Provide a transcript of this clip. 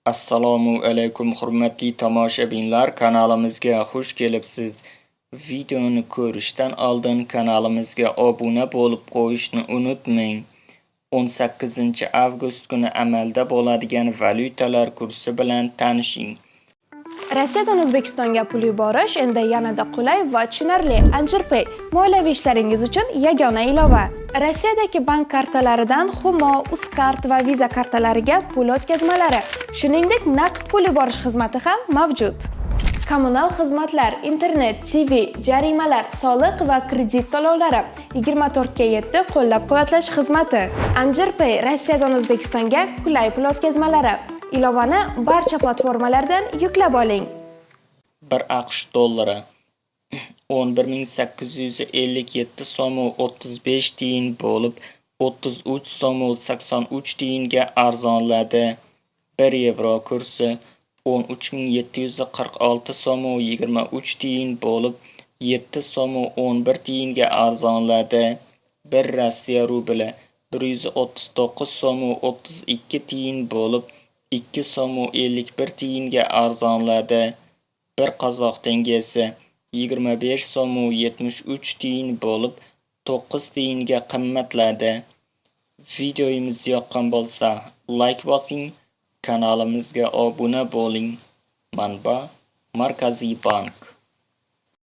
Assalomu alaykum hurmatli tomoshabinlar, kanalimizga xush kelibsiz. Videoni ko'rishdan oldin kanalimizga obuna bo'lib qo'yishni unutmang. 18-avgust kuni amalda bo'ladigan valyutalar kursi bilan tanishing. Rossiyadan O'zbekistonga pul yuborish endi yanada qulay va tushunarli. AnjirPay moliyaviy ishlaringiz uchun yagona ilova. Rossiyadagi bank kartalaridan Humo, Uzcard va Visa kartalariga pul o'tkazmalari, shuningdek naqd pul yuborish xizmati ham mavjud. Kommunal xizmatlar, internet, TV, jarimalar, soliq va kredit to'lovlari 24/7 qo'llab-quvvatlash xizmati. AnjirPay Rossiyadan O'zbekistonga qulay pul o'tkazmalari. Ilovani barcha platformalardan yuklab oling. 1 AQSh dollari 11.857 so'm 35 tiyin bo'lib 33 so'm 83 tiyinga arzonladi. 1 yevro kursi 13.746 so'm 23 tiyin bo'lib 7 so'm 11 tiyinga arzonladi. 1 Rossiya rubli 139 so'm 32 tiyin bo'lib 2 so'm 51 tiyinga arzonladi. 1 qozoq tengesi 25 so'm 73 tiyin bo'lib 9 tiyinga qimmatladi. Videomiz yoqqan bo'lsa, like bosing, kanalimizga obuna bo'ling. Manba: Markaziy bank.